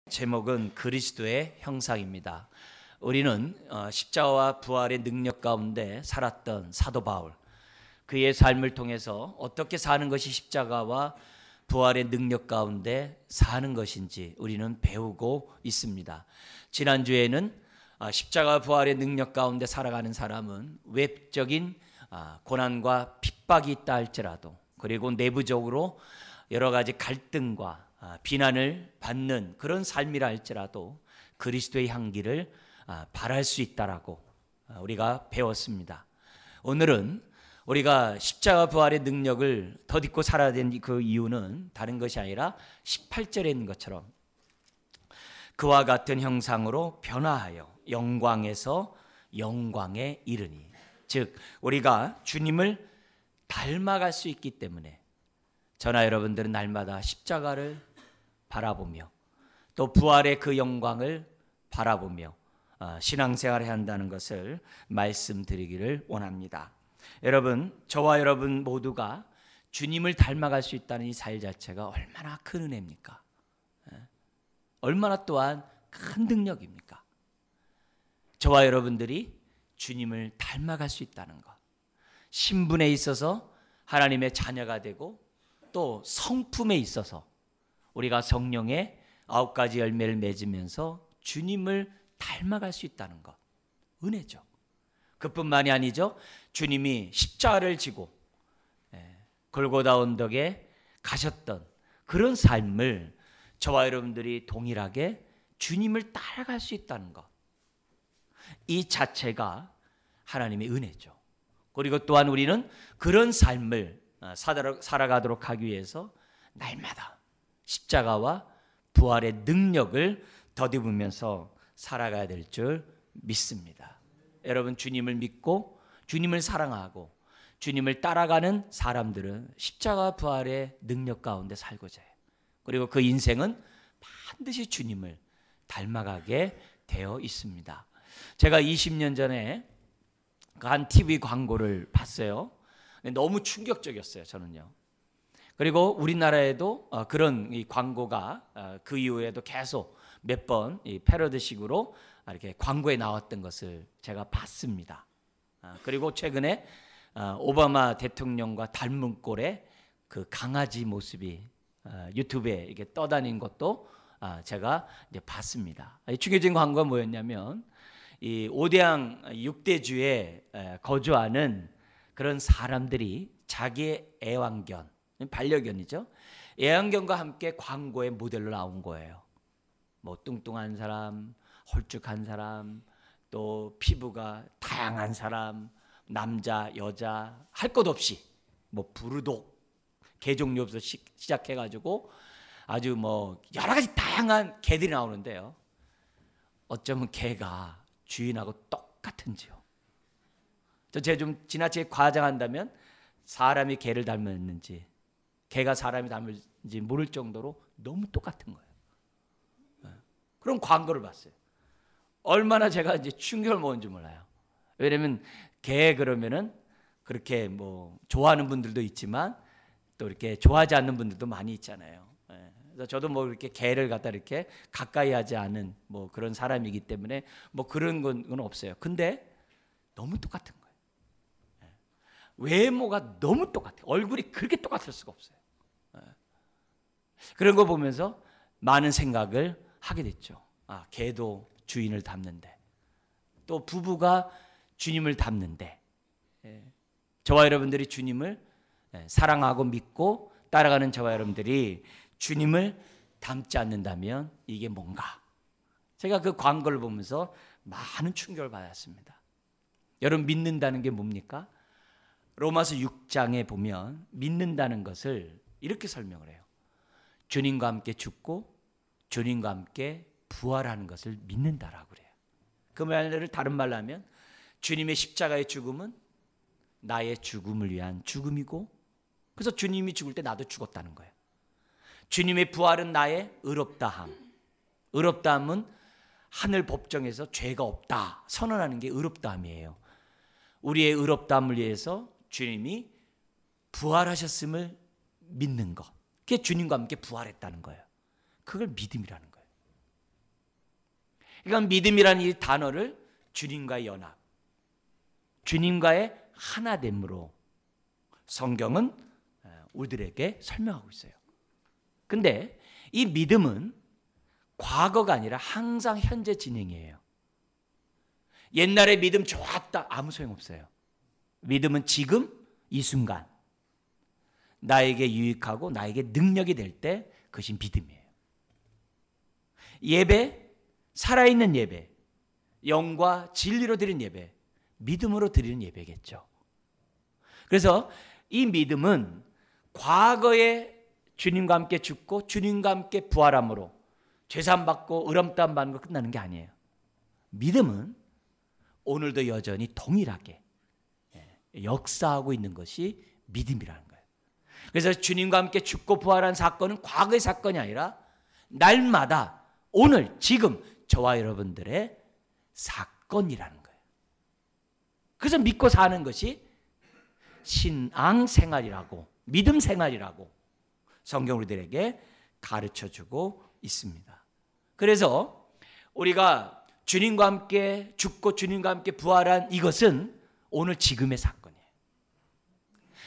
제목은 그리스도의 형상입니다. 우리는 십자가와 부활의 능력 가운데 살았던 사도 바울, 그의 삶을 통해서 어떻게 사는 것이 십자가와 부활의 능력 가운데 사는 것인지 우리는 배우고 있습니다. 지난주에는 십자가 부활의 능력 가운데 살아가는 사람은 외적인 고난과 핍박이 있다 할지라도, 그리고 내부적으로 여러 가지 갈등과 비난을 받는 그런 삶이라 할지라도 그리스도의 향기를 발할 수 있다라고 우리가 배웠습니다. 오늘은 우리가 십자가 부활의 능력을 덧입고 살아야 되는 그 이유는 다른 것이 아니라 18절에 있는 것처럼 그와 같은 형상으로 변화하여 영광에서 영광에 이르니, 즉 우리가 주님을 닮아갈 수 있기 때문에 저나 여러분들은 날마다 십자가를 바라보며 또 부활의 그 영광을 바라보며 신앙생활을 한다는 것을 말씀드리기를 원합니다. 여러분, 저와 여러분 모두가 주님을 닮아갈 수 있다는 이 사실 자체가 얼마나 큰 은혜입니까? 얼마나 또한 큰 능력입니까? 저와 여러분들이 주님을 닮아갈 수 있다는 것, 신분에 있어서 하나님의 자녀가 되고 또 성품에 있어서 우리가 성령의 9가지 열매를 맺으면서 주님을 닮아갈 수 있다는 것, 은혜죠. 그뿐만이 아니죠. 주님이 십자가를 지고 골고다 언덕에 가셨던 그런 삶을 저와 여러분들이 동일하게 주님을 따라갈 수 있다는 것, 이 자체가 하나님의 은혜죠. 그리고 또한 우리는 그런 삶을 살아가도록 하기 위해서 날마다 십자가와 부활의 능력을 덧입으면서 살아가야 될 줄 믿습니다. 여러분, 주님을 믿고 주님을 사랑하고 주님을 따라가는 사람들은 십자가 부활의 능력 가운데 살고자 해요. 그리고 그 인생은 반드시 주님을 닮아가게 되어 있습니다. 제가 20년 전에 한 TV 광고를 봤어요. 너무 충격적이었어요, 저는요. 그리고 우리나라에도 그런 이 광고가 그 이후에도 계속 몇 번 패러디식으로 이렇게 광고에 나왔던 것을 제가 봤습니다. 그리고 최근에 오바마 대통령과 닮은 꼴의 그 강아지 모습이 유튜브에 이렇게 떠다닌 것도 제가 이제 봤습니다. 충격적인 광고가 뭐였냐면 이 오대양 6대주에 거주하는 그런 사람들이 자기의 애완견, 반려견이죠. 애완견과 함께 광고의 모델로 나온 거예요. 뭐 뚱뚱한 사람, 홀쭉한 사람, 또 피부가 다양한 사람, 남자, 여자 할 것 없이 뭐 부르독, 개종류부터 시작해가지고 아주 뭐 여러 가지 다양한 개들이 나오는데요. 어쩌면 개가 주인하고 똑같은지요. 제가 좀 지나치게 과장한다면 사람이 개를 닮았는지 개가 사람이 닮은지 모를 정도로 너무 똑같은 거예요. 그런 광고를 봤어요. 얼마나 제가 이제 충격을 먹은지 몰라요. 왜냐면 개 그러면은 그렇게 뭐 좋아하는 분들도 있지만 또 이렇게 좋아하지 않는 분들도 많이 있잖아요. 그래서 저도 뭐 이렇게 개를 갖다 이렇게 가까이 하지 않은 뭐 그런 사람이기 때문에 뭐 그런 건 없어요. 근데 너무 똑같은 거예요. 외모가 너무 똑같아요. 얼굴이 그렇게 똑같을 수가 없어요. 그런 거 보면서 많은 생각을 하게 됐죠. 개도 주인을 닮는데, 또 부부가 주님을 닮는데, 저와 여러분들이 주님을 사랑하고 믿고 따라가는 저와 여러분들이 주님을 닮지 않는다면 이게 뭔가? 제가 그 광고를 보면서 많은 충격을 받았습니다. 여러분, 믿는다는 게 뭡니까? 로마서 6장에 보면 믿는다는 것을 이렇게 설명을 해요. 주님과 함께 죽고 주님과 함께 부활하는 것을 믿는다라고 그래요. 그 말을 다른 말로 하면 주님의 십자가의 죽음은 나의 죽음을 위한 죽음이고, 그래서 주님이 죽을 때 나도 죽었다는 거예요. 주님의 부활은 나의 의롭다함. 의롭다함은 하늘 법정에서 죄가 없다 선언하는 게 의롭다함이에요. 우리의 의롭다함을 위해서 주님이 부활하셨음을 믿는 것, 그게 주님과 함께 부활했다는 거예요. 그걸 믿음이라는 거예요. 그러니까 믿음이라는 이 단어를 주님과의 연합, 주님과의 하나됨으로 성경은 우리들에게 설명하고 있어요. 근데 이 믿음은 과거가 아니라 항상 현재 진행이에요. 옛날에 믿음 좋았다, 아무 소용없어요. 믿음은 지금 이 순간 나에게 유익하고 나에게 능력이 될 때 그것이 믿음이에요. 예배, 살아있는 예배, 영과 진리로 드리는 예배, 믿음으로 드리는 예배겠죠. 그래서 이 믿음은 과거에 주님과 함께 죽고 주님과 함께 부활함으로 죄사함 받고 의롭다함 받는 거 끝나는 게 아니에요. 믿음은 오늘도 여전히 동일하게 역사하고 있는 것이 믿음이라는 거예요. 그래서 주님과 함께 죽고 부활한 사건은 과거의 사건이 아니라 날마다 오늘 지금 저와 여러분들의 사건이라는 거예요. 그래서 믿고 사는 것이 신앙생활이라고, 믿음 생활이라고 성경 우리들에게 가르쳐주고 있습니다. 그래서 우리가 주님과 함께 죽고 주님과 함께 부활한 이것은 오늘 지금의 사건이에요.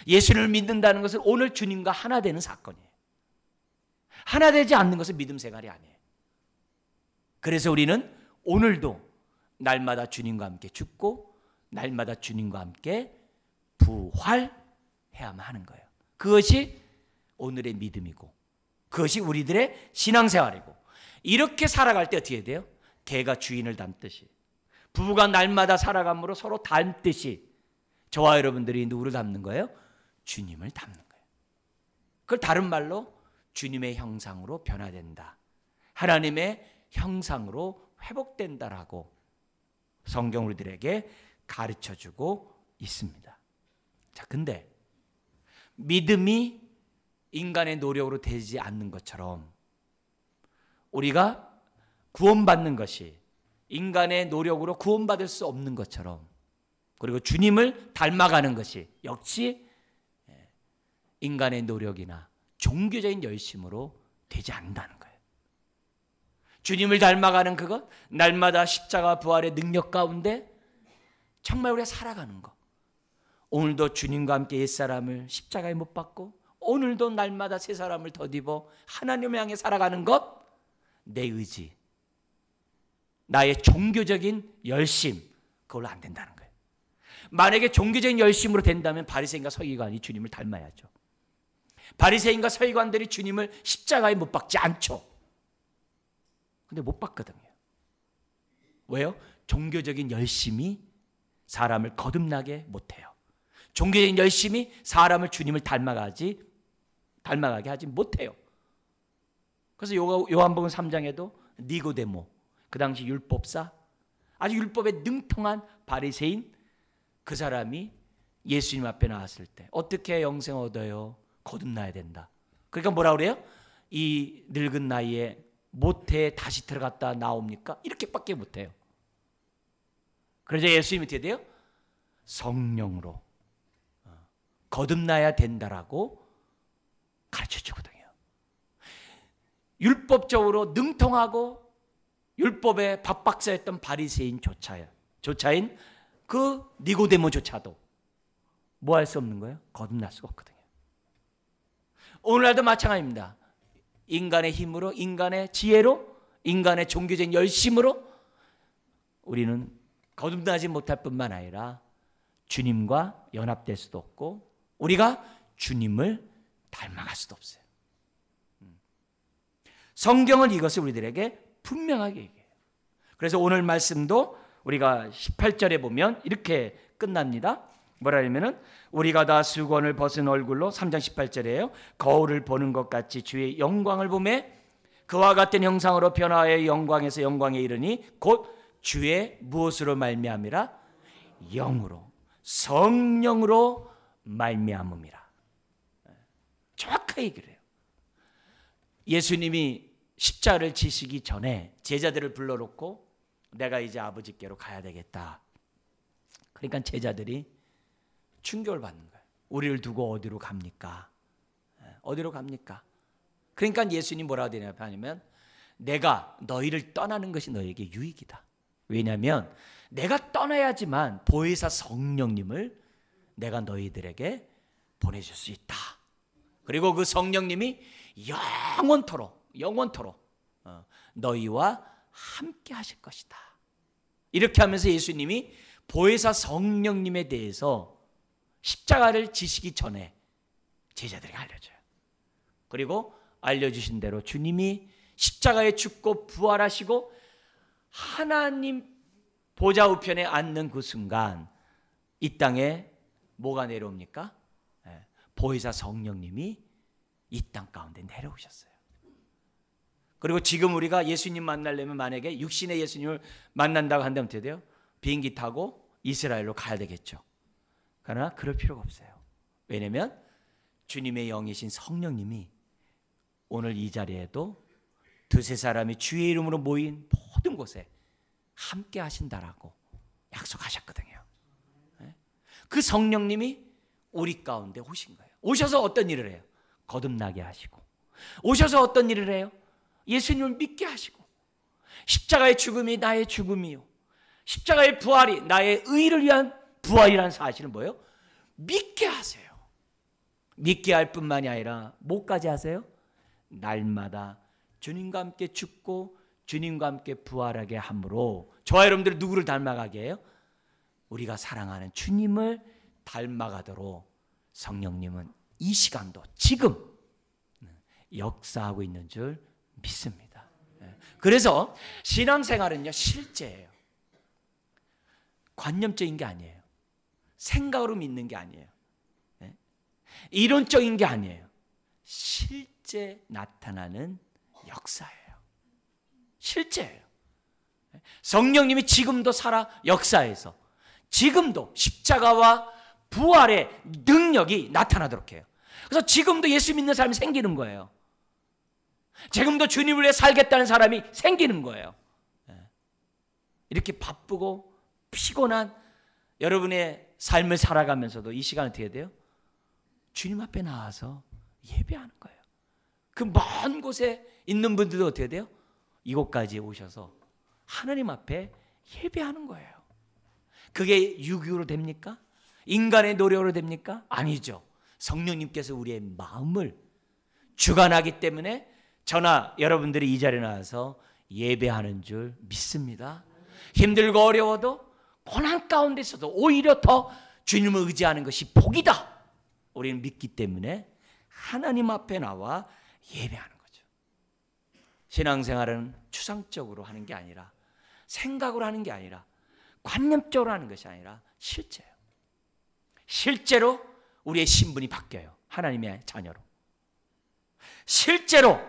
예수를 믿는다는 것은 오늘 주님과 하나 되는 사건이에요. 하나 되지 않는 것은 믿음 생활이 아니에요. 그래서 우리는 오늘도 날마다 주님과 함께 죽고 날마다 주님과 함께 부활해야만 하는 거예요. 그것이 오늘의 믿음이고 그것이 우리들의 신앙생활이고, 이렇게 살아갈 때 어떻게 돼요? 개가 주인을 닮듯이, 부부가 날마다 살아감으로 서로 닮듯이 저와 여러분들이 누구를 닮는 거예요? 주님을 닮는 거예요. 그걸 다른 말로 주님의 형상으로 변화된다, 하나님의 형상으로 회복된다라고 성경 우리들에게 가르쳐주고 있습니다. 자, 근데 믿음이 인간의 노력으로 되지 않는 것처럼 우리가 구원받는 것이 인간의 노력으로 구원받을 수 없는 것처럼, 그리고 주님을 닮아가는 것이 역시 인간의 노력이나 종교적인 열심으로 되지 않는다는 거예요. 주님을 닮아가는 그것, 날마다 십자가 부활의 능력 가운데 정말 우리가 살아가는 것, 오늘도 주님과 함께 옛사람을 십자가에 못 박고 오늘도 날마다 새 사람을 덧입어 하나님을 향해 살아가는 것, 내 의지, 나의 종교적인 열심, 그걸로 안 된다는 거예요. 만약에 종교적인 열심으로 된다면 바리새인과 서기관이 주님을 닮아야죠. 바리새인과 서기관들이 주님을 십자가에 못 박지 않죠. 근데 못 박거든요. 왜요? 종교적인 열심이 사람을 거듭나게 못해요. 종교적인 열심이 사람을 주님을 닮아가게 하지 못해요. 그래서 요한복음 3장에도 니고데모, 그 당시 율법사, 아주 율법에 능통한 바리새인, 그 사람이 예수님 앞에 나왔을 때 어떻게 영생 얻어요? 거듭나야 된다. 그러니까 뭐라 그래요? 이 늙은 나이에 모태에 다시 들어갔다 나옵니까? 이렇게밖에 못해요. 그래서 예수님이 어떻게 돼요? 성령으로 거듭나야 된다라고 가르쳐주거든요. 율법적으로 능통하고 율법의 박박사였던 바리새인조차인 그 니고데모조차도 뭐 할 수 없는 거예요? 거듭날 수가 없거든요. 오늘날도 마찬가지입니다. 인간의 힘으로, 인간의 지혜로, 인간의 종교적인 열심으로 우리는 거듭나지 못할 뿐만 아니라 주님과 연합될 수도 없고 우리가 주님을 닮아갈 수도 없어요. 성경은 이것을 우리들에게 분명하게 얘기해요. 그래서 오늘 말씀도 우리가 18절에 보면 이렇게 끝납니다. 뭐라 하냐면은 우리가 다 수건을 벗은 얼굴로, 3장 18절이에요. 거울을 보는 것 같이 주의 영광을 보매 그와 같은 형상으로 변화하여 영광에서 영광에 이르니 곧 주의 무엇으로 말미암이라? 영으로, 성령으로 말미암음이라. 정확하게 얘기를 해요. 예수님이 십자가를 지시기 전에 제자들을 불러놓고 내가 이제 아버지께로 가야 되겠다. 그러니까 제자들이 충격을 받는 거예요. 우리를 두고 어디로 갑니까? 어디로 갑니까? 그러니까 예수님 뭐라고 하냐면 내가 너희를 떠나는 것이 너에게 유익이다. 왜냐하면 내가 떠나야지만 보혜사 성령님을 내가 너희들에게 보내줄 수 있다. 그리고 그 성령님이 영원토록 너희와 함께 하실 것이다. 이렇게 하면서 예수님이 보혜사 성령님에 대해서 십자가를 지시기 전에 제자들에게 알려줘요. 그리고 알려주신 대로 주님이 십자가에 죽고 부활하시고 하나님 보좌 우편에 앉는 그 순간 이 땅에 뭐가 내려옵니까? 보혜사 성령님이 이 땅 가운데 내려오셨어요. 그리고 지금 우리가 예수님 만나려면 만약에 육신의 예수님을 만난다고 한다면 어떻게 돼요? 비행기 타고 이스라엘로 가야 되겠죠. 그러나 그럴 필요가 없어요. 왜냐하면 주님의 영이신 성령님이 오늘 이 자리에도 두세 사람이 주의 이름으로 모인 모든 곳에 함께 하신다라고 약속하셨거든요. 그 성령님이 우리 가운데 오신 거예요. 오셔서 어떤 일을 해요? 거듭나게 하시고, 오셔서 어떤 일을 해요? 예수님을 믿게 하시고, 십자가의 죽음이 나의 죽음이요, 십자가의 부활이 나의 의를 위한 부활이라는 사실을 뭐예요? 믿게 하세요. 믿게 할 뿐만이 아니라 뭐까지 하세요? 날마다 주님과 함께 죽고 주님과 함께 부활하게 함으로 저와 여러분들이 누구를 닮아가게 해요? 우리가 사랑하는 주님을 닮아가도록 성령님은 이 시간도 지금 역사하고 있는 줄 믿습니다. 그래서 신앙생활은요, 실제예요. 관념적인 게 아니에요. 생각으로 믿는 게 아니에요. 이론적인 게 아니에요. 실제 나타나는 역사예요. 실제예요. 성령님이 지금도 살아 역사에서 지금도 십자가와 부활의 능력이 나타나도록 해요. 그래서 지금도 예수 믿는 사람이 생기는 거예요. 지금도 주님을 위해 살겠다는 사람이 생기는 거예요. 이렇게 바쁘고 피곤한 여러분의 삶을 살아가면서도 이 시간은 어떻게 돼요? 주님 앞에 나와서 예배하는 거예요. 그 먼 곳에 있는 분들도 어떻게 돼요? 이곳까지 오셔서 하나님 앞에 예배하는 거예요. 그게 유교로 됩니까? 인간의 노력으로 됩니까? 아니죠. 성령님께서 우리의 마음을 주관하기 때문에 저나 여러분들이 이 자리에 나와서 예배하는 줄 믿습니다. 힘들고 어려워도 고난 가운데 있어도 오히려 더 주님을 의지하는 것이 복이다. 우리는 믿기 때문에 하나님 앞에 나와 예배하는 거죠. 신앙생활은 추상적으로 하는 게 아니라, 생각으로 하는 게 아니라, 관념적으로 하는 것이 아니라 실제예요. 실제로 우리의 신분이 바뀌어요. 하나님의 자녀로. 실제로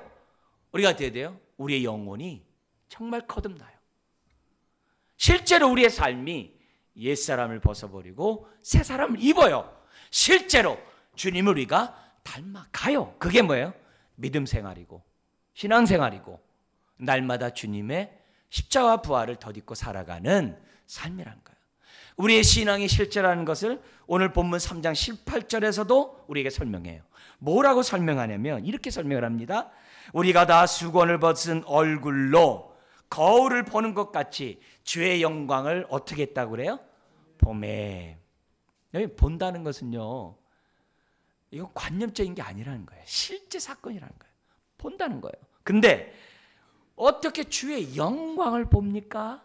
우리가 어떻게 돼요? 우리의 영혼이 정말 거듭나요. 실제로 우리의 삶이 옛사람을 벗어버리고 새 사람을 입어요. 실제로 주님을 우리가 닮아가요. 그게 뭐예요? 믿음 생활이고 신앙생활이고 날마다 주님의 십자가 부활을 덧입고 살아가는 삶이란 거예요. 우리의 신앙이 실제라는 것을 오늘 본문 3장 18절에서도 우리에게 설명해요. 뭐라고 설명하냐면 이렇게 설명을 합니다. 우리가 다 수건을 벗은 얼굴로 거울을 보는 것 같이 주의 영광을 어떻게 했다고 그래요? 보매. 여기 본다는 것은요, 이거 관념적인 게 아니라는 거예요. 실제 사건이라는 거예요. 본다는 거예요. 근데 어떻게 주의 영광을 봅니까?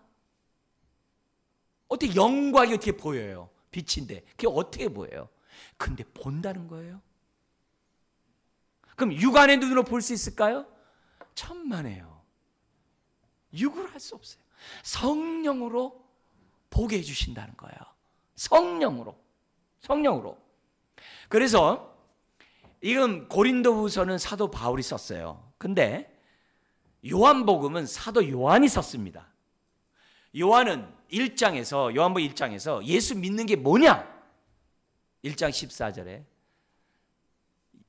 어떻게 영광이 어떻게 보여요? 빛인데 그게 어떻게 보여요? 근데 본다는 거예요. 그럼 육안의 눈으로 볼 수 있을까요? 천만에요. 육으로 할 수 없어요. 성령으로 보게 해주신다는 거예요. 성령으로. 그래서 이건 고린도후서는 사도 바울이 썼어요. 근데 요한복음은 사도 요한이 썼습니다. 요한복음 1장에서 예수 믿는 게 뭐냐? 1장 14절에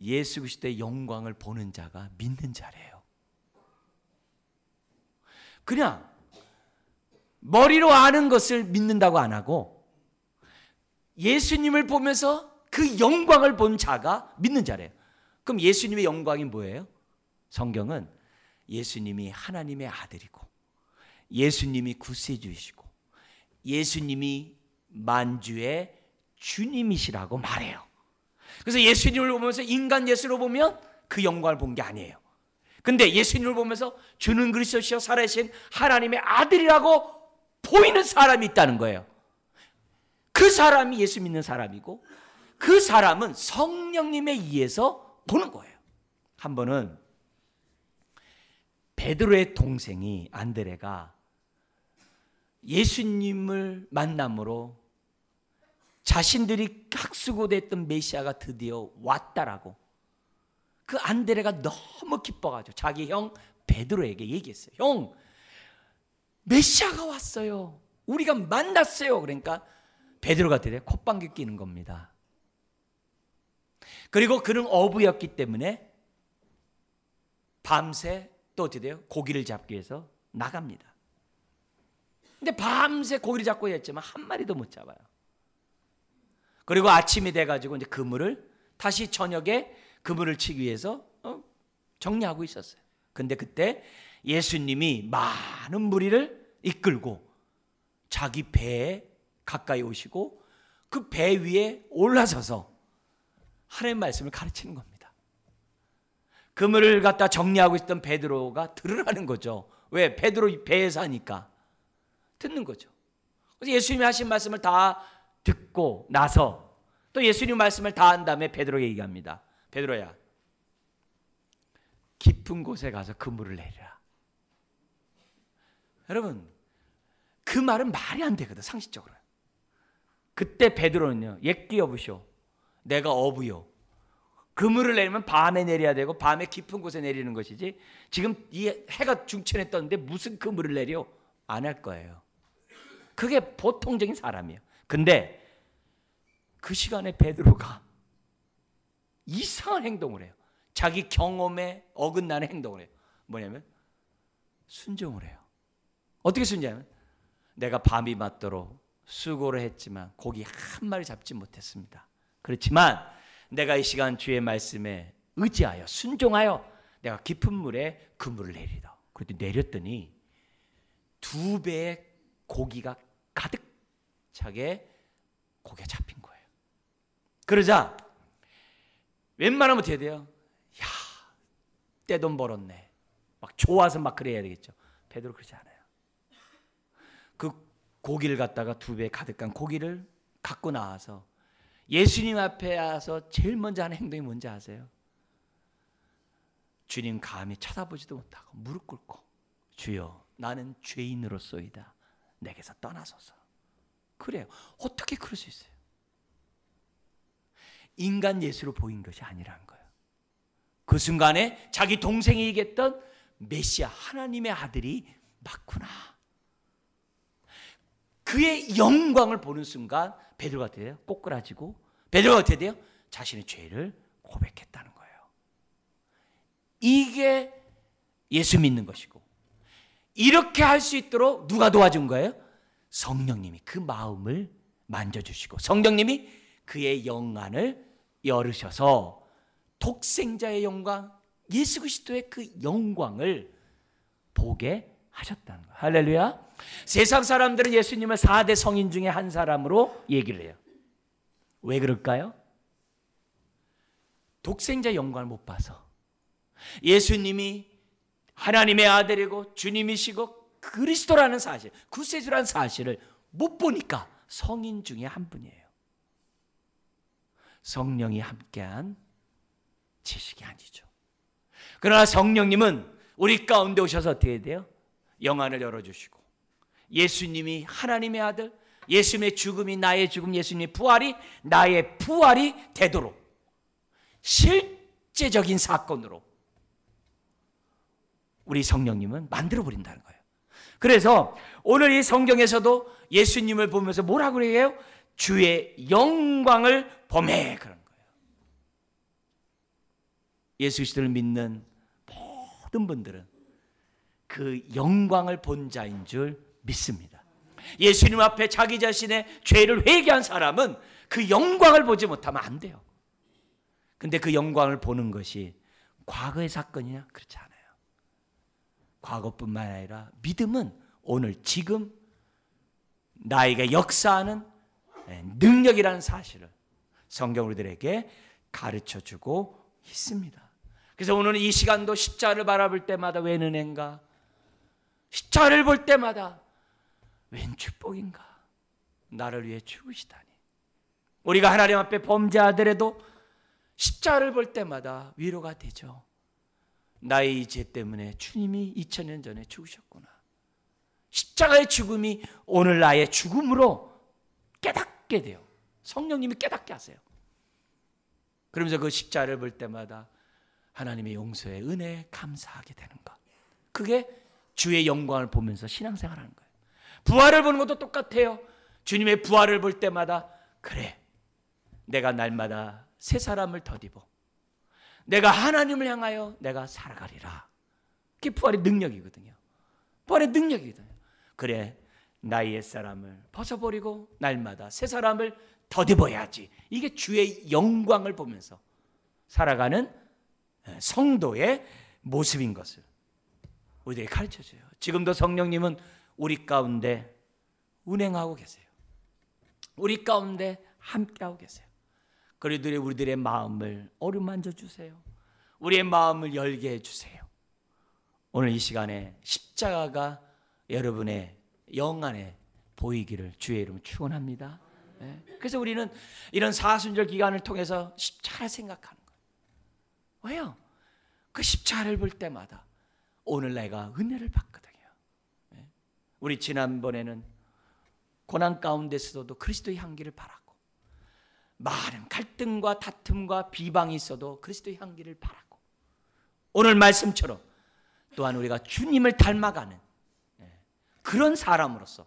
예수 그리스도의 영광을 보는 자가 믿는 자래요. 그냥 머리로 아는 것을 믿는다고 안 하고 예수님을 보면서 그 영광을 본 자가 믿는 자래요. 그럼 예수님의 영광이 뭐예요? 성경은 예수님이 하나님의 아들이고 예수님이 구세주이시고 예수님이 만주의 주님이시라고 말해요. 그래서 예수님을 보면서 인간 예수로 보면 그 영광을 본 게 아니에요. 근데 예수님을 보면서 주는 그리스도시요 살아계신 하나님의 아들이라고 보이는 사람이 있다는 거예요. 그 사람이 예수 믿는 사람이고 그 사람은 성령님에 의해서 보는 거예요. 한 번은 베드로의 동생이 안드레가 예수님을 만남으로 자신들이 학수고대했던 메시아가 드디어 왔다라고 그 안드레가 너무 기뻐가지고 자기 형 베드로에게 얘기했어요. 형, 메시아가 왔어요. 우리가 만났어요. 그러니까 베드로가 되려 콧방귀 끼는 겁니다. 그리고 그는 어부였기 때문에 밤새 또 어떻게 돼요? 고기를 잡기 위해서 나갑니다. 근데 밤새 고기를 잡고 했지만 한 마리도 못 잡아요. 그리고 아침이 돼가지고 이제 그물을 다시 저녁에 그물을 치기 위해서 정리하고 있었어요. 근데 그때 예수님이 많은 무리를 이끌고 자기 배에 가까이 오시고 그 배 위에 올라서서 하나님의 말씀을 가르치는 겁니다. 그물을 갖다 정리하고 있던 베드로가 들으라는 거죠. 왜? 베드로 배에 사니까 듣는 거죠. 그래서 예수님이 하신 말씀을 다 듣고 나서 또 예수님 말씀을 다 한 다음에 베드로에게 얘기합니다. 베드로야, 깊은 곳에 가서 그물을 내리라. 여러분, 그 말은 말이 안 되거든, 상식적으로. 그때 베드로는요, 옛기어부쇼, 내가 어부요. 그물을 내리면 밤에 내려야 되고 밤에 깊은 곳에 내리는 것이지 지금 이 해가 중천에 떴는데 무슨 그물을 내려? 안 할 거예요. 그게 보통적인 사람이에요. 근데 그 시간에 베드로가 이상한 행동을 해요. 자기 경험에 어긋나는 행동을 해요. 뭐냐면 순종을 해요. 어떻게 순종하면 내가 밤이 맞도록 수고를 했지만 고기 한 마리 잡지 못했습니다. 그렇지만 내가 이 시간 주의 말씀에 의지하여 순종하여 내가 깊은 물에 그물을 내리다. 그랬더니 내렸더니 2배의 고기가 가득 차게 고기가 잡힌 거예요. 그러자 웬만하면 어떻게 돼요? 야, 떼돈 벌었네. 막 좋아서 막 그래야 되겠죠. 베드로 그러지 않아요. 그 고기를 갖다가 2배 가득한 고기를 갖고 나와서 예수님 앞에 와서 제일 먼저 하는 행동이 뭔지 아세요? 주님 감히 쳐다보지도 못하고 무릎 꿇고 주여 나는 죄인으로소이다. 내게서 떠나소서. 그래요. 어떻게 그럴 수 있어요? 인간 예수로 보인 것이 아니라는 거예요. 그 순간에 자기 동생이 얘기했던 메시아 하나님의 아들이 맞구나. 그의 영광을 보는 순간 베드로가 어떻게 돼요? 꼬꾸라지고 베드로가 어떻게 돼요? 자신의 죄를 고백했다는 거예요. 이게 예수 믿는 것이고 이렇게 할 수 있도록 누가 도와준 거예요? 성령님이 그 마음을 만져주시고 성령님이 그의 영안을 열으셔서 독생자의 영광 예수 그리스도의 그 영광을 보게 하셨다는 거예요. 할렐루야. 세상 사람들은 예수님을 4대 성인 중에 한 사람으로 얘기를 해요. 왜 그럴까요? 독생자 영광을 못 봐서 예수님이 하나님의 아들이고 주님이시고 그리스도라는 사실, 구세주라는 사실을 못 보니까 성인 중에 한 분이에요. 성령이 함께한 지식이 아니죠. 그러나 성령님은 우리 가운데 오셔서 어떻게 돼요? 영안을 열어주시고 예수님이 하나님의 아들, 예수님의 죽음이 나의 죽음, 예수님의 부활이 나의 부활이 되도록 실제적인 사건으로 우리 성령님은 만들어버린다는 거예요. 그래서 오늘 이 성경에서도 예수님을 보면서 뭐라고 그래요? 주의 영광을 보매 그런 거예요. 예수 그리스도를 믿는 모든 분들은 그 영광을 본 자인 줄 믿습니다. 예수님 앞에 자기 자신의 죄를 회개한 사람은 그 영광을 보지 못하면 안 돼요. 근데 그 영광을 보는 것이 과거의 사건이냐? 그렇지 않아요. 과거뿐만 아니라 믿음은 오늘 지금 나에게 역사하는 능력이라는 사실을 성경 우리들에게 가르쳐주고 있습니다. 그래서 오늘 이 시간도 십자가를 바라볼 때마다 웬 은혜인가, 십자가를 볼 때마다 웬 축복인가, 나를 위해 죽으시다니. 우리가 하나님 앞에 범죄하더라도 십자가를 볼 때마다 위로가 되죠. 나의 이 죄 때문에 주님이 2000년 전에 죽으셨구나. 십자가의 죽음이 오늘 나의 죽음으로 깨닫게 돼요. 성령님이 깨닫게 하세요. 그러면서 그 십자가를 볼 때마다 하나님의 용서의 은혜에 감사하게 되는 것. 그게 주의 영광을 보면서 신앙생활하는 거예요. 부활을 보는 것도 똑같아요. 주님의 부활을 볼 때마다 그래, 내가 날마다 새 사람을 덧입어 내가 하나님을 향하여 내가 살아가리라. 그게 부활의 능력이거든요. 부활의 능력이거든요. 그래, 나의 옛사람을 벗어버리고 날마다 새 사람을 덧입어야지. 이게 주의 영광을 보면서 살아가는 성도의 모습인 것을 우리에게 가르쳐줘요. 지금도 성령님은 우리 가운데 운행하고 계세요. 우리 가운데 함께하고 계세요. 그리고 우리들의 마음을 어루만져 주세요. 우리의 마음을 열게 해주세요. 오늘 이 시간에 십자가가 여러분의 영 안에 보이기를 주의 이름으로 축원합니다. 그래서 우리는 이런 사순절 기간을 통해서 십자가를 생각하는 거예요. 왜요? 그 십자가를 볼 때마다 오늘 내가 은혜를 받거든요. 우리 지난번에는 고난 가운데서도 그리스도의 향기를 바라고, 많은 갈등과 다툼과 비방이 있어도 그리스도의 향기를 바라고, 오늘 말씀처럼 또한 우리가 주님을 닮아가는 그런 사람으로서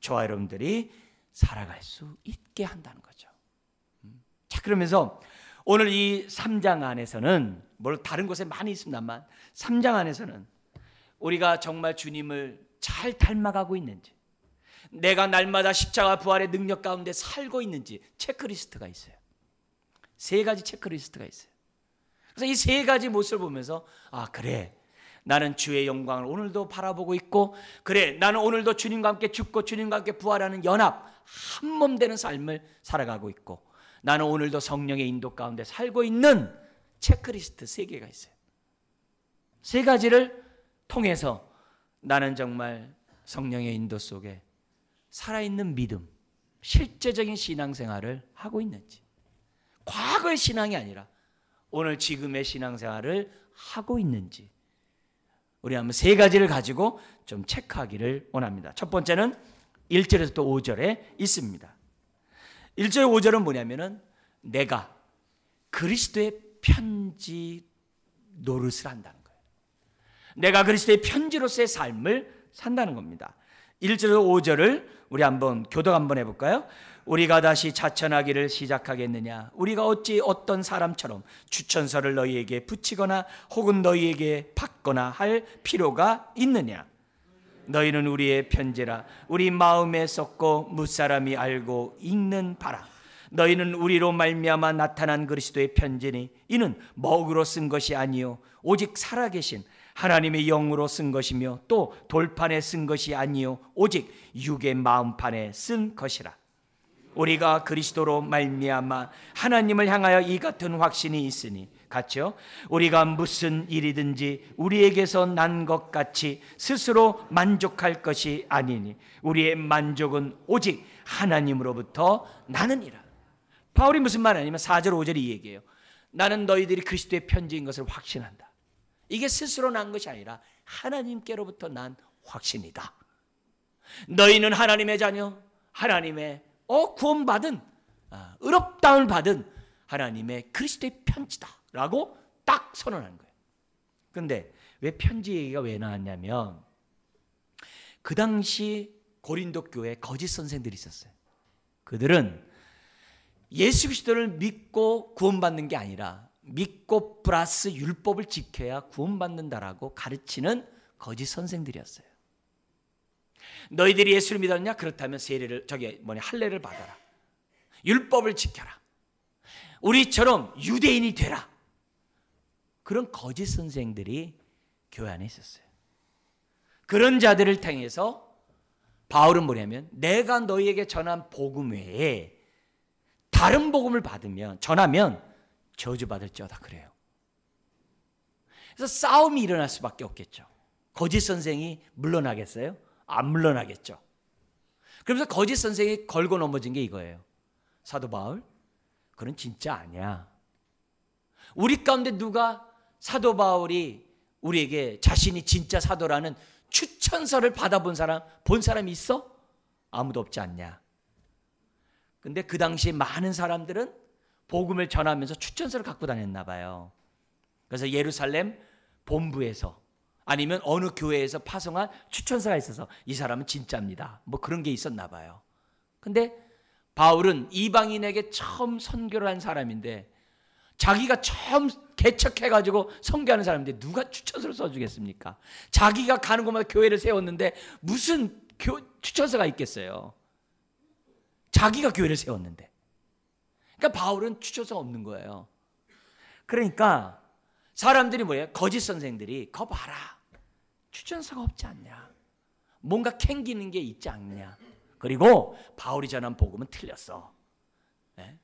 저와 여러분들이 살아갈 수 있게 한다는 거죠. 자, 그러면서 오늘 이 3장 안에서는, 물론 다른 곳에 많이 있습니다만 3장 안에서는 우리가 정말 주님을 잘 닮아가고 있는지, 내가 날마다 십자가 부활의 능력 가운데 살고 있는지 체크리스트가 있어요. 3가지 체크리스트가 있어요. 그래서 이 3가지 모습을 보면서 그래, 나는 주의 영광을 오늘도 바라보고 있고, 그래, 나는 오늘도 주님과 함께 죽고 주님과 함께 부활하는 연합 한 몸 되는 삶을 살아가고 있고, 나는 오늘도 성령의 인도 가운데 살고 있는 체크리스트 3개가 있어요. 3가지를 통해서 나는 정말 성령의 인도 속에 살아있는 믿음, 실제적인 신앙생활을 하고 있는지, 과거의 신앙이 아니라 오늘 지금의 신앙생활을 하고 있는지, 우리 한번 3가지를 가지고 좀 체크하기를 원합니다. 첫 번째는 1절에서 또 5절에 있습니다. 1절 5절은 뭐냐면은 내가 그리스도의 편지 노릇을 한다는 거예요. 내가 그리스도의 편지로서의 삶을 산다는 겁니다. 1절에서 5절을 우리 한번 교독 한번 해볼까요? 우리가 다시 자천하기를 시작하겠느냐? 우리가 어찌 어떤 사람처럼 추천서를 너희에게 붙이거나 혹은 너희에게 받거나 할 필요가 있느냐? 너희는 우리의 편지라 우리 마음에 썼고 무사람이 알고 읽는 바라. 너희는 우리로 말미암아 나타난 그리스도의 편지니 이는 먹으로 쓴 것이 아니요 오직 살아계신 하나님의 영으로 쓴 것이며 또 돌판에 쓴 것이 아니요 오직 육의 마음판에 쓴 것이라. 우리가 그리스도로 말미암아 하나님을 향하여 이 같은 확신이 있으니, 같이요, 우리가 무슨 일이든지 우리에게서 난 것 같이 스스로 만족할 것이 아니니 우리의 만족은 오직 하나님으로부터 나느니라. 바울이 무슨 말 아니면 4절 5절이 이 얘기예요. 나는 너희들이 그리스도의 편지인 것을 확신한다. 이게 스스로 난 것이 아니라 하나님께로부터 난 확신이다. 너희는 하나님의 자녀, 하나님의 구원받은, 의롭다움을 받은 하나님의 그리스도의 편지다 라고 딱 선언하는 거예요. 그런데 왜 편지 얘기가 왜 나왔냐면, 그 당시 고린도 교회에 거짓 선생들이 있었어요. 그들은 예수 그리스도를 믿고 구원받는 게 아니라 믿고 플러스 율법을 지켜야 구원받는다라고 가르치는 거짓 선생들이었어요. 너희들이 예수를 믿었냐? 그렇다면 세례를 할례를 받아라. 율법을 지켜라. 우리처럼 유대인이 되라. 그런 거짓 선생들이 교회 안에 있었어요. 그런 자들을 통해서 바울은 뭐냐면 내가 너희에게 전한 복음 외에 다른 복음을 전하면 저주받을지어다 그래요. 그래서 싸움이 일어날 수밖에 없겠죠. 거짓 선생이 물러나겠어요? 안 물러나겠죠. 그러면서 거짓 선생이 걸고 넘어진 게 이거예요. 사도 바울, 그건 진짜 아니야. 우리 가운데 누가 사도 바울이 우리에게 자신이 진짜 사도라는 추천서를 받아본 사람, 본 사람이 있어? 아무도 없지 않냐. 근데 그 당시에 많은 사람들은 복음을 전하면서 추천서를 갖고 다녔나 봐요. 그래서 예루살렘 본부에서 아니면 어느 교회에서 파송한 추천서가 있어서 이 사람은 진짜입니다. 뭐 그런 게 있었나 봐요. 근데 바울은 이방인에게 처음 선교를 한 사람인데 자기가 처음 개척해가지고 선교하는 사람인데 누가 추천서를 써주겠습니까? 자기가 가는 곳마다 교회를 세웠는데 무슨 추천서가 있겠어요? 자기가 교회를 세웠는데. 그러니까 바울은 추천서가 없는 거예요. 그러니까 사람들이 뭐예요? 거짓 선생들이 거 봐라. 추천서가 없지 않냐. 뭔가 캥기는 게 있지 않느냐. 그리고 바울이 전한 복음은 틀렸어. 네?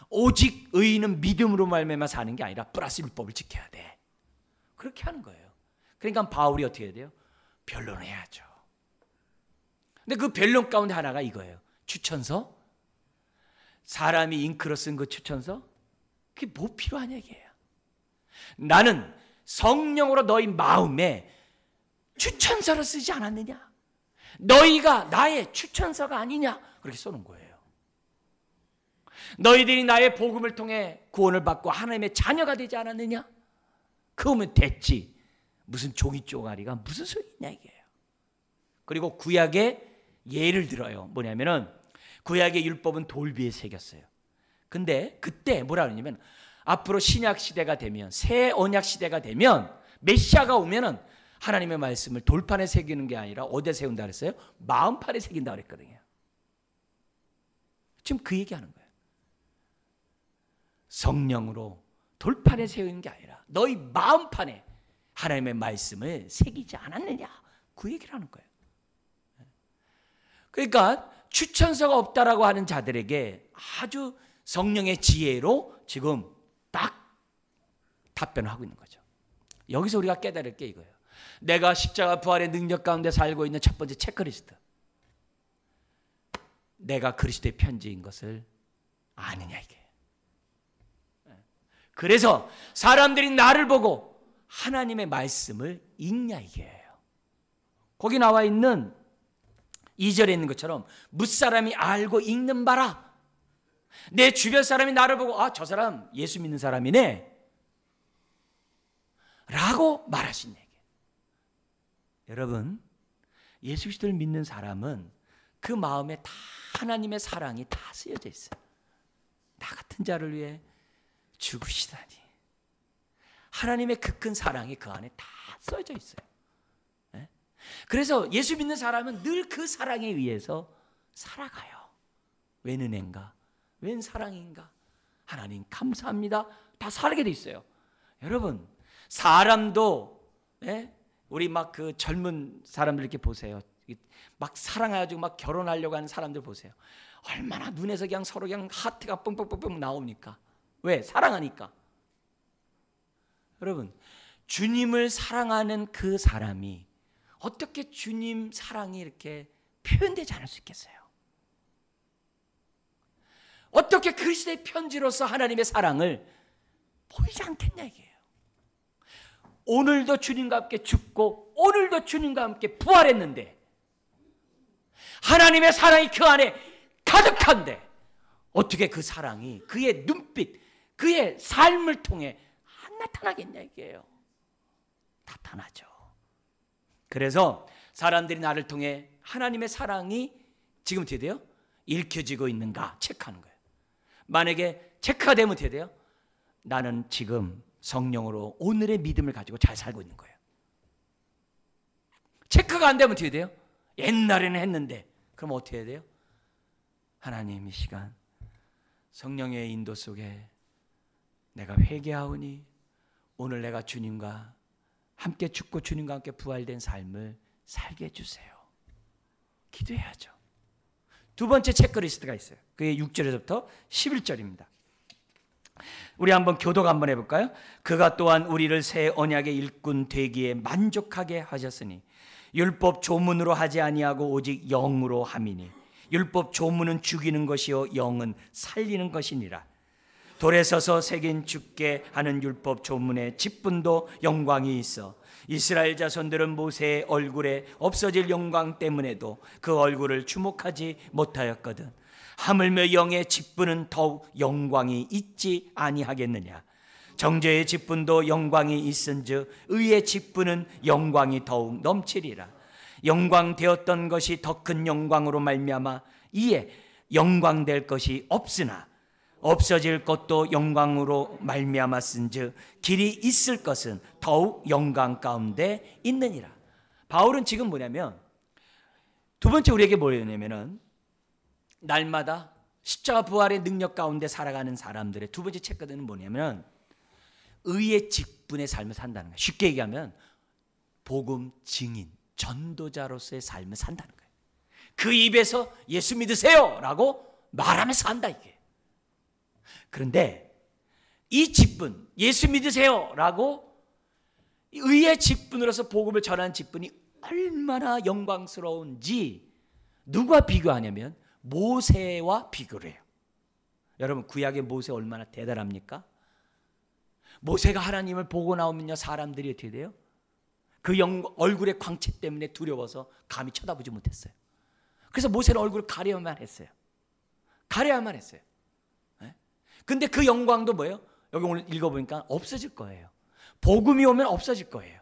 오직 의인은 믿음으로 말미암아 사는 게 아니라 플러스 율법을 지켜야 돼. 그렇게 하는 거예요. 그러니까 바울이 어떻게 해야 돼요? 변론해야죠. 근데 그 변론 가운데 하나가 이거예요. 추천서? 사람이 잉크로 쓴 그 추천서? 그게 뭐 필요한 얘기예요. 나는 성령으로 너희 마음에 추천서를 쓰지 않았느냐? 너희가 나의 추천서가 아니냐? 그렇게 써놓은 거예요. 너희들이 나의 복음을 통해 구원을 받고 하나님의 자녀가 되지 않았느냐? 그러면 됐지. 무슨 종이 쪼가리가 무슨 소리냐 이게요. 그리고 구약의 예를 들어요. 뭐냐면은 구약의 율법은 돌비에 새겼어요. 근데 그때 뭐라 그러냐면 앞으로 신약 시대가 되면 새 언약 시대가 되면 메시아가 오면은 하나님의 말씀을 돌판에 새기는 게 아니라 어디에 세운다 그랬어요? 마음판에 새긴다 그랬거든요. 지금 그 얘기하는 거예요. 성령으로 돌판에 세우는 게 아니라 너희 마음판에 하나님의 말씀을 새기지 않았느냐? 그 얘기를 하는 거예요. 그러니까 추천서가 없다라고 하는 자들에게 아주 성령의 지혜로 지금 딱 답변을 하고 있는 거죠. 여기서 우리가 깨달을 게 이거예요. 내가 십자가 부활의 능력 가운데 살고 있는 첫 번째 체크리스트. 내가 그리스도의 편지인 것을 아느냐 이게. 그래서 사람들이 나를 보고 하나님의 말씀을 읽냐 이게예요. 거기 나와 있는 2절에 있는 것처럼 무사람이 알고 읽는 바라. 내 주변 사람이 나를 보고 아, 저 사람 예수 믿는 사람이네 라고 말하신 얘기예요. 여러분, 예수 그리스도를 믿는 사람은 그 마음에 다 하나님의 사랑이 다 쓰여져 있어요. 나 같은 자를 위해 죽으시다니. 하나님의 그 큰 사랑이 그 안에 다 써져 있어요. 네? 그래서 예수 믿는 사람은 늘 그 사랑에 의해서 살아가요. 웬 은혜인가? 웬 사랑인가? 하나님 감사합니다. 다 살게 돼 있어요. 여러분, 사람도 우리 막 그 젊은 사람들 이렇게 보세요. 막 사랑해가지고 막 결혼하려고 하는 사람들 보세요. 얼마나 눈에서 그냥 서로 그냥 하트가 뻥뻥뻥뻥 나옵니까? 왜? 사랑하니까. 여러분, 주님을 사랑하는 그 사람이 어떻게 주님 사랑이 이렇게 표현되지 않을 수 있겠어요? 어떻게 그리스도의 편지로서 하나님의 사랑을 보이지 않겠냐 이게요. 오늘도 주님과 함께 죽고 오늘도 주님과 함께 부활했는데 하나님의 사랑이 그 안에 가득한데 어떻게 그 사랑이 그의 눈빛, 그의 삶을 통해 안 나타나겠냐 이게요. 나타나죠. 그래서 사람들이 나를 통해 하나님의 사랑이 지금 어떻게 돼요? 읽혀지고 있는가 체크하는 거예요. 만약에 체크가 되면 어떻게 돼요? 나는 지금 성령으로 오늘의 믿음을 가지고 잘 살고 있는 거예요. 체크가 안 되면 어떻게 돼요? 옛날에는 했는데 그럼 어떻게 해야 돼요? 하나님 이 시간 성령의 인도 속에 내가 회개하오니 오늘 내가 주님과 함께 죽고 주님과 함께 부활된 삶을 살게 해주세요. 기도해야죠. 두 번째 체크리스트가 있어요. 그게 6절에서부터 11절입니다. 우리 한번 교독 한번 해볼까요? 그가 또한 우리를 새 언약의 일꾼 되기에 만족하게 하셨으니 율법 조문으로 하지 아니하고 오직 영으로 함이니 율법 조문은 죽이는 것이요 영은 살리는 것이니라. 돌에 서서 새긴 죽게 하는 율법 조문의 직분도 영광이 있어 이스라엘 자손들은 모세의 얼굴에 없어질 영광 때문에도 그 얼굴을 주목하지 못하였거든. 하물며 영의 직분은 더욱 영광이 있지 아니하겠느냐. 정죄의 직분도 영광이 있은즉 의의 직분은 영광이 더욱 넘치리라. 영광되었던 것이 더 큰 영광으로 말미암아 이에 영광될 것이 없으나 없어질 것도 영광으로 말미암았은즉 길이 있을 것은 더욱 영광 가운데 있느니라. 바울은 지금 뭐냐면 두 번째 우리에게 뭐냐면은 날마다 십자가 부활의 능력 가운데 살아가는 사람들의 두 번째 체크는 뭐냐면 의의 직분의 삶을 산다는 거예요. 쉽게 얘기하면 복음 증인, 전도자로서의 삶을 산다는 거예요. 그 입에서 예수 믿으세요 라고 말하면서 산다 이게. 그런데 이 직분, 예수 믿으세요 라고 의의 직분으로서 복음을 전하는 직분이 얼마나 영광스러운지 누가 비교하냐면 모세와 비교를 해요. 여러분 구약의 모세 얼마나 대단합니까? 모세가 하나님을 보고 나오면요 사람들이 어떻게 돼요? 그 얼굴의 광채 때문에 두려워서 감히 쳐다보지 못했어요. 그래서 모세는 얼굴을 가려야만 했어요. 가려야만 했어요. 근데 그 영광도 뭐예요? 여기 오늘 읽어보니까 없어질 거예요. 복음이 오면 없어질 거예요.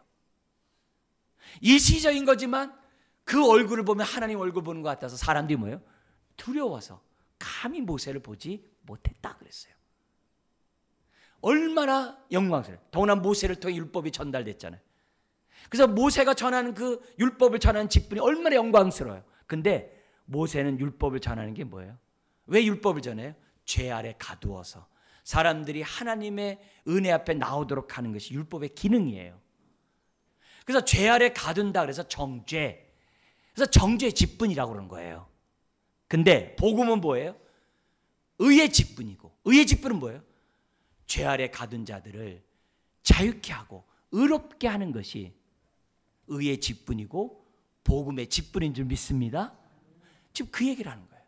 일시적인 거지만 그 얼굴을 보면 하나님 얼굴 보는 것 같아서 사람들이 뭐예요? 두려워서 감히 모세를 보지 못했다 그랬어요. 얼마나 영광스러워요. 더구나 모세를 통해 율법이 전달됐잖아요. 그래서 모세가 전하는 그 율법을 전하는 직분이 얼마나 영광스러워요. 근데 모세는 율법을 전하는 게 뭐예요? 왜 율법을 전해요? 죄 아래 가두어서 사람들이 하나님의 은혜 앞에 나오도록 하는 것이 율법의 기능이에요. 그래서 죄 아래 가둔다 그래서 정죄. 그래서 정죄의 직분이라고 그러는 거예요. 근데 복음은 뭐예요? 의의 직분이고 의의 직분은 뭐예요? 죄 아래 가둔 자들을 자유케 하고 의롭게 하는 것이 의의 직분이고 복음의 직분인 줄 믿습니다. 지금 그 얘기를 하는 거예요.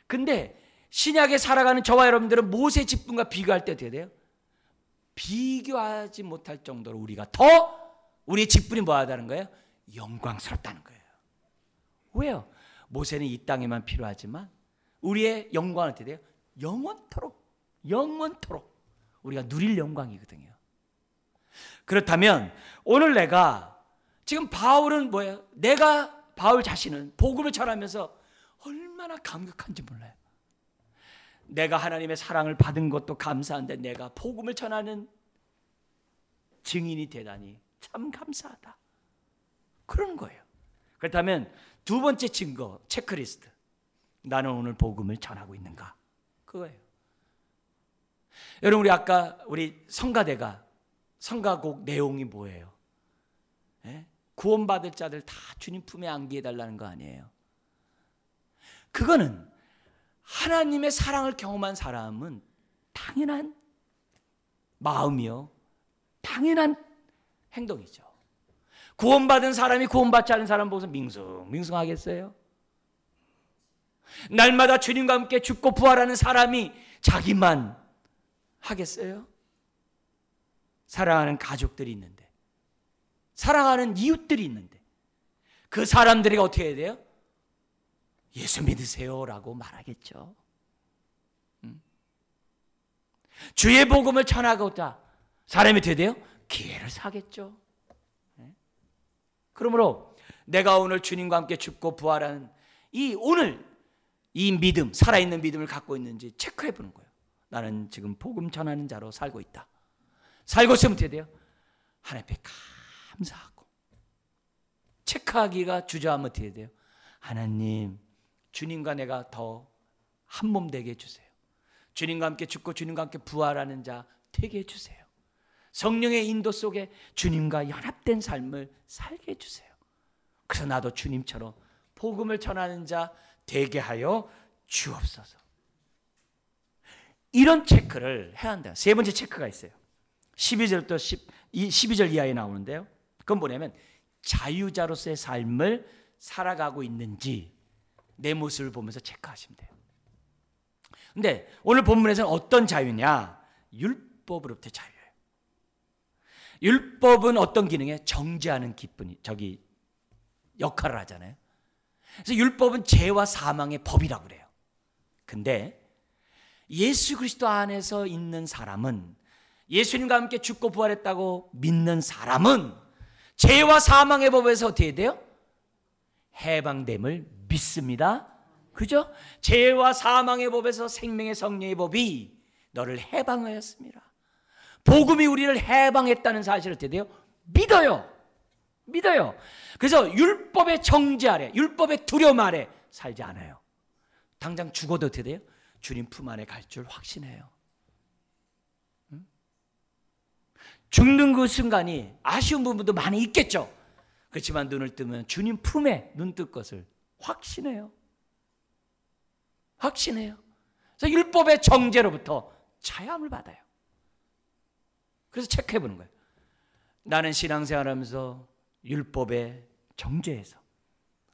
근데 신약에 살아가는 저와 여러분들은 모세 직분과 비교할 때 어떻게 돼요? 비교하지 못할 정도로 우리가 더 우리의 직분이 뭐하다는 거예요? 영광스럽다는 거예요. 왜요? 모세는 이 땅에만 필요하지만 우리의 영광은 어떻게 돼요? 영원토록 우리가 누릴 영광이거든요. 그렇다면 오늘 내가 지금 바울은 뭐예요? 내가 바울 자신은 복음을 전하면서 얼마나 감격한지 몰라요. 내가 하나님의 사랑을 받은 것도 감사한데 내가 복음을 전하는 증인이 되다니 참 감사하다. 그런 거예요. 그렇다면 두 번째 증거, 체크리스트. 나는 오늘 복음을 전하고 있는가? 그거예요. 여러분 우리 아까 우리 성가대가 성가곡 내용이 뭐예요? 예? 구원받을 자들 다 주님 품에 안기해 달라는 거 아니에요. 그거는 하나님의 사랑을 경험한 사람은 당연한 마음이요. 당연한 행동이죠. 구원받은 사람이 구원받지 않은 사람 보고서 밍숭하겠어요? 날마다 주님과 함께 죽고 부활하는 사람이 자기만 하겠어요? 사랑하는 가족들이 있는데, 사랑하는 이웃들이 있는데 그 사람들이 어떻게 해야 돼요? 예수 믿으세요 라고 말하겠죠. 주의 복음을 전하고자 사람이 어떻게 돼요? 기회를 사겠죠. 그러므로 내가 오늘 주님과 함께 죽고 부활하는 오늘 이 믿음, 살아있는 믿음을 갖고 있는지 체크해 보는 거예요. 나는 지금 복음 전하는 자로 살고 있다. 살고 있으면 어떻게 돼요? 하나님 앞에 감사하고 체크하기가 주저하면 어떻게 돼요? 하나님, 주님과 내가 더 한 몸 되게 해주세요. 주님과 함께 죽고 주님과 함께 부활하는 자 되게 해주세요. 성령의 인도 속에 주님과 연합된 삶을 살게 해주세요. 그래서 나도 주님처럼 복음을 전하는 자 되게 하여 주옵소서. 이런 체크를 해야 한다. 세 번째 체크가 있어요. 12절부터 12절 이하에 나오는데요. 그건 뭐냐면 자유자로서의 삶을 살아가고 있는지 내 모습을 보면서 체크하시면 돼요. 근데 오늘 본문에서는 어떤 자유냐? 율법으로부터 자유예요. 율법은 어떤 기능에 정죄하는 역할을 하잖아요. 그래서 율법은 죄와 사망의 법이라고 그래요. 근데 예수 그리스도 안에서 있는 사람은, 예수님과 함께 죽고 부활했다고 믿는 사람은 죄와 사망의 법에서 어떻게 돼요? 해방됨을 믿습니다. 그죠? 죄와 사망의 법에서 생명의 성령의 법이 너를 해방하였습니다. 복음이 우리를 해방했다는 사실을 어떻게 돼요? 믿어요. 그래서 율법의 정죄 아래, 율법의 두려움 아래 살지 않아요. 당장 죽어도 어떻게 돼요? 주님 품 안에 갈 줄 확신해요. 죽는 그 순간이 아쉬운 부분도 많이 있겠죠. 그렇지만 눈을 뜨면 주님 품에 눈 뜰 것을 확신해요. 그래서 율법의 정죄로부터 자유함을 받아요. 그래서 체크해보는 거예요. 나는 신앙생활하면서 율법의 정죄에서,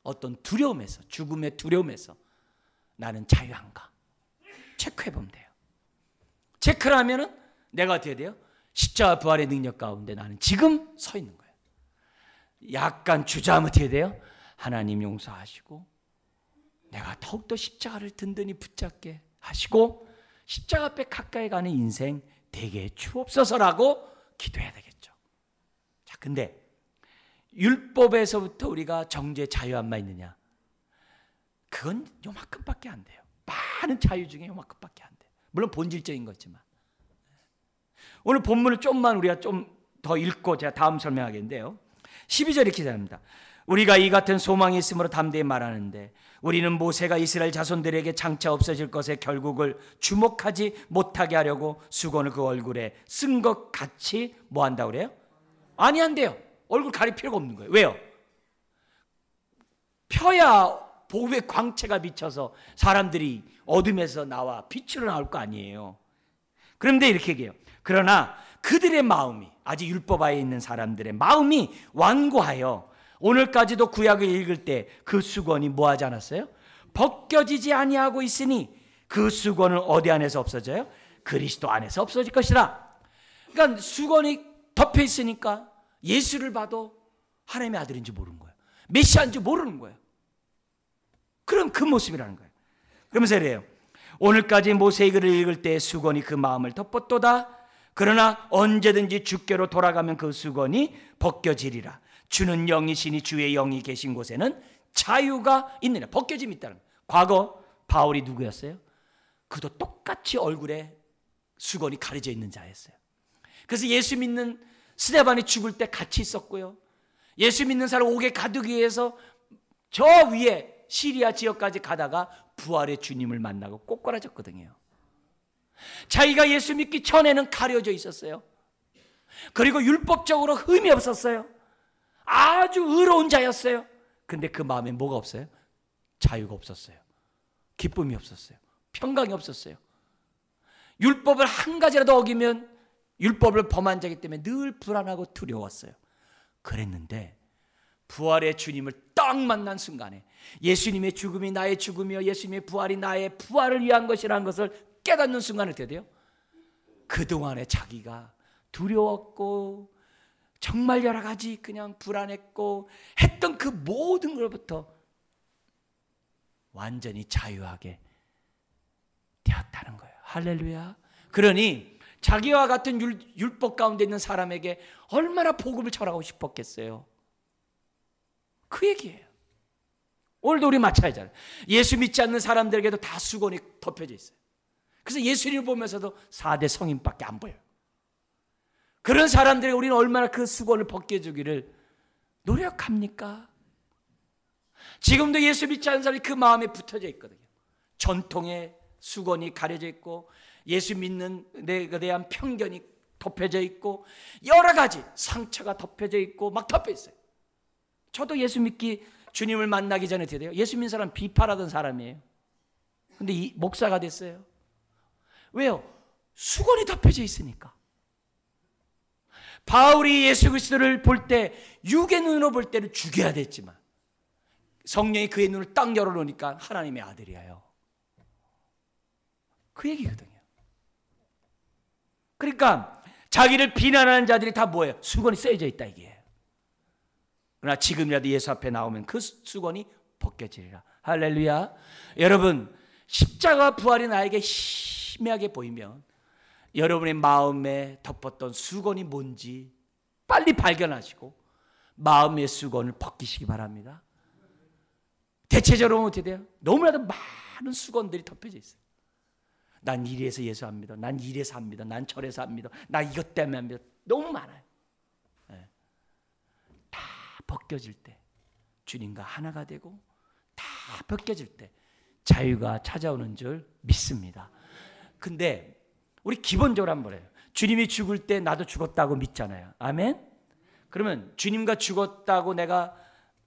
어떤 두려움에서, 죽음의 두려움에서 나는 자유한가? 체크해보면 돼요. 체크를 하면은 내가 어떻게 돼요? 십자가 부활의 능력 가운데 나는 지금 서 있는 거예요. 약간 주저하면 어떻게 돼요? 하나님 용서하시고 내가 더욱더 십자가를 든든히 붙잡게 하시고 십자가 앞에 가까이 가는 인생 되게 주옵소서라고 기도해야 되겠죠. 자, 근데 율법에서부터 우리가 정죄 자유함만 있느냐? 그건 요만큼밖에 안 돼요. 많은 자유 중에 요만큼밖에 안 돼요. 물론 본질적인 거지만. 오늘 본문을 좀만 우리가 좀 더 읽고 제가 다음 설명하겠는데요. 12절 이렇게 기도합니다. 우리가 이 같은 소망이 있으므로 담대히 말하는데 우리는 모세가 이스라엘 자손들에게 장차 없어질 것의 결국을 주목하지 못하게 하려고 수건을 그 얼굴에 쓴 것 같이 뭐 한다고 그래요? 아니, 안 돼요. 얼굴 가릴 필요가 없는 거예요. 왜요? 펴야 복음의 광채가 비쳐서 사람들이 어둠에서 나와 빛으로 나올 거 아니에요. 그런데 이렇게 얘기해요. 그러나 그들의 마음이, 아직 율법 하에 있는 사람들의 마음이 완고하여 오늘까지도 구약을 읽을 때 그 수건이 뭐 하지 않았어요? 벗겨지지 아니하고 있으니 그 수건은 어디 안에서 없어져요? 그리스도 안에서 없어질 것이라. 그러니까 수건이 덮여 있으니까 예수를 봐도 하나님의 아들인지 모르는 거예요. 메시아인지 모르는 거예요. 그럼 그 모습이라는 거예요. 그러면서 이래요. 오늘까지 모세의 글을 읽을 때 수건이 그 마음을 덮었도다. 그러나 언제든지 주께로 돌아가면 그 수건이 벗겨지리라. 주는 영이시니 주의 영이 계신 곳에는 자유가 있느냐. 벗겨짐이 있다는 거예요. 과거 바울이 누구였어요? 그도 똑같이 얼굴에 수건이 가려져 있는 자였어요. 그래서 예수 믿는 스데반이 죽을 때 같이 있었고요. 예수 믿는 사람 옥에 가두기 위해서 저 위에 시리아 지역까지 가다가 부활의 주님을 만나고 꼬꾸라졌거든요. 자기가 예수 믿기 전에는 가려져 있었어요. 그리고 율법적으로 흠이 없었어요. 아주 의로운 자였어요. 근데 그 마음에 뭐가 없어요? 자유가 없었어요. 기쁨이 없었어요. 평강이 없었어요. 율법을 한 가지라도 어기면 율법을 범한 자이기 때문에 늘 불안하고 두려웠어요. 그랬는데 부활의 주님을 딱 만난 순간에 예수님의 죽음이 나의 죽음이요 예수님의 부활이 나의 부활을 위한 것이라는 것을 깨닫는 순간에 어떻게 돼요? 그동안에 자기가 두려웠고 정말 여러 가지 그냥 불안했고 했던 그 모든 것부터 완전히 자유하게 되었다는 거예요. 할렐루야. 그러니 자기와 같은 율법 가운데 있는 사람에게 얼마나 복음을 전하고 싶었겠어요. 그 얘기예요. 오늘도 우리 마찬가지잖아요. 예수 믿지 않는 사람들에게도 다 수건이 덮여져 있어요. 그래서 예수님을 보면서도 4대 성인밖에 안 보여요. 그런 사람들에게 우리는 얼마나 그 수건을 벗겨주기를 노력합니까? 지금도 예수 믿지 않는 사람이 그 마음에 붙어져 있거든요. 전통의 수건이 가려져 있고 예수 믿는 데 대한 편견이 덮여져 있고 여러 가지 상처가 덮여져 있고 막 덮여 있어요. 저도 예수 믿기 주님을 만나기 전에 어떻게 돼요? 예수 믿는 사람 비판하던 사람이에요. 근데 이 목사가 됐어요. 왜요? 수건이 덮여져 있으니까. 바울이 예수 그리스도를 볼 때 육의 눈으로 볼 때는 죽여야 됐지만 성령이 그의 눈을 딱 열어놓으니까 하나님의 아들이에요. 그 얘기거든요. 그러니까 자기를 비난하는 자들이 다 뭐예요? 수건이 쓰여져 있다 이게요. 그러나 지금이라도 예수 앞에 나오면 그 수건이 벗겨지리라. 할렐루야. 여러분, 십자가 부활이 나에게 희미하게 보이면 여러분의 마음에 덮었던 수건이 뭔지 빨리 발견하시고 마음의 수건을 벗기시기 바랍니다. 대체적으로 어떻게 돼요? 너무나도 많은 수건들이 덮여져 있어요. 난 이래서 예수 안 믿어. 난 이래서 안 믿어. 난 저래서 안 믿어. 나 이것 때문에 안 믿어. 너무 많아요. 네. 다 벗겨질 때 주님과 하나가 되고 다 벗겨질 때 자유가 찾아오는 줄 믿습니다. 근데 우리 기본적으로 한번 해요. 주님이 죽을 때 나도 죽었다고 믿잖아요. 아멘? 그러면 주님과 죽었다고 내가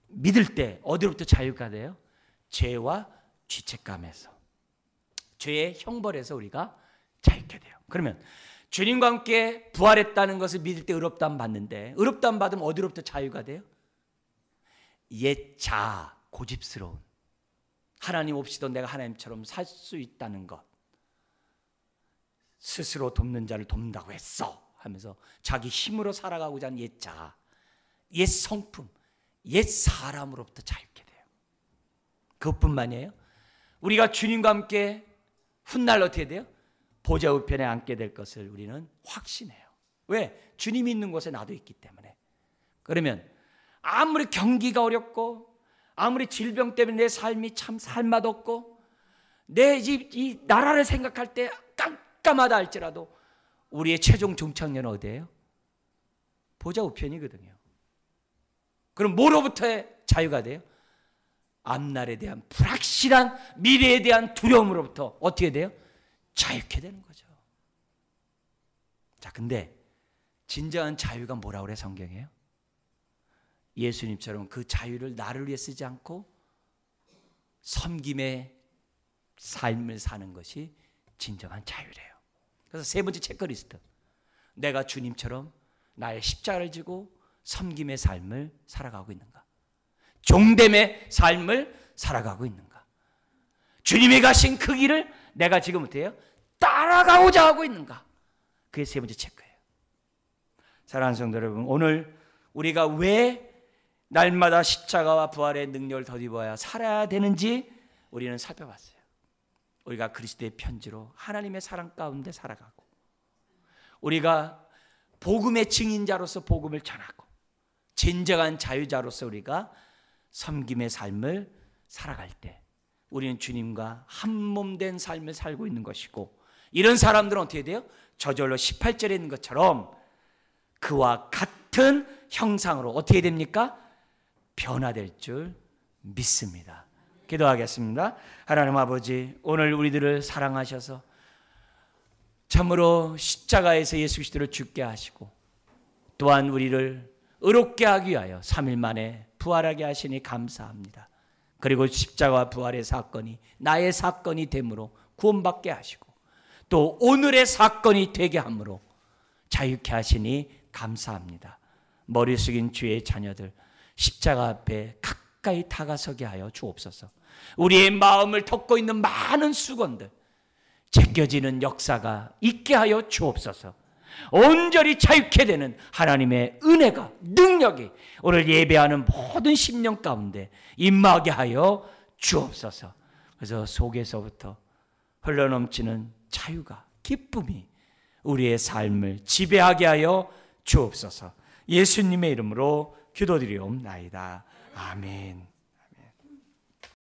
믿을 때 어디로부터 자유가 돼요? 죄와 죄책감에서, 죄의 형벌에서 우리가 자유케 돼요. 그러면 주님과 함께 부활했다는 것을 믿을 때 의롭다함 받는데, 의롭다함 받으면 어디로부터 자유가 돼요? 옛 자아, 고집스러운, 하나님 없이도 내가 하나님처럼 살 수 있다는 것, 스스로 돕는 자를 돕는다고 했어 하면서 자기 힘으로 살아가고자 하는 옛 자아, 옛 성품, 옛 사람으로부터 자유케 돼요. 그것뿐만이에요. 우리가 주님과 함께 훗날 어떻게 돼요? 보좌 우편에 앉게 될 것을 우리는 확신해요. 왜? 주님이 있는 곳에 나도 있기 때문에. 그러면 아무리 경기가 어렵고 아무리 질병 때문에 내 삶이 참 살맛없고 내 이 나라를 생각할 때 깜깜하다 할지라도 우리의 최종 종착역은 어디예요? 보좌 우편이거든요. 그럼 뭐로부터의 자유가 돼요? 앞날에 대한 불확실한 미래에 대한 두려움으로부터 어떻게 돼요? 자유케 되는 거죠. 자, 근데 진정한 자유가 뭐라고 그래 성경이에요? 예수님처럼 그 자유를 나를 위해 쓰지 않고 섬김의 삶을 사는 것이 진정한 자유래요. 그래서 세 번째 체크리스트, 내가 주님처럼 나의 십자가를 지고 섬김의 삶을 살아가고 있는가? 종됨의 삶을 살아가고 있는가? 주님이 가신 그 길을 내가 지금 어때요? 따라가고자 하고 있는가? 그게 세 번째 체크예요. 사랑하는 성도 여러분, 오늘 우리가 왜 날마다 십자가와 부활의 능력을 덧입어야 살아야 되는지 우리는 살펴봤어요. 우리가 그리스도의 편지로 하나님의 사랑 가운데 살아가고, 우리가 복음의 증인자로서 복음을 전하고, 진정한 자유자로서 우리가 섬김의 삶을 살아갈 때 우리는 주님과 한 몸 된 삶을 살고 있는 것이고, 이런 사람들은 어떻게 돼요? 저절로 18절에 있는 것처럼 그와 같은 형상으로 어떻게 됩니까? 변화될 줄 믿습니다. 기도하겠습니다. 하나님 아버지, 오늘 우리들을 사랑하셔서 참으로 십자가에서 예수 그리스도를 죽게 하시고 또한 우리를 의롭게 하기 위하여 3일 만에 부활하게 하시니 감사합니다. 그리고 십자가와 부활의 사건이 나의 사건이 됨으로 구원받게 하시고 또 오늘의 사건이 되게 함으로 자유케 하시니 감사합니다. 머리 숙인 주의 자녀들 십자가 앞에 가까이 다가서게 하여 주옵소서. 우리의 마음을 덮고 있는 많은 수건들 제껴지는 역사가 있게 하여 주옵소서. 온전히 자유케 되는 하나님의 은혜가, 능력이 오늘 예배하는 모든 심령 가운데 임하게 하여 주옵소서. 그래서 속에서부터 흘러넘치는 자유가, 기쁨이 우리의 삶을 지배하게 하여 주옵소서. 예수님의 이름으로 기도드리옵나이다. 아멘.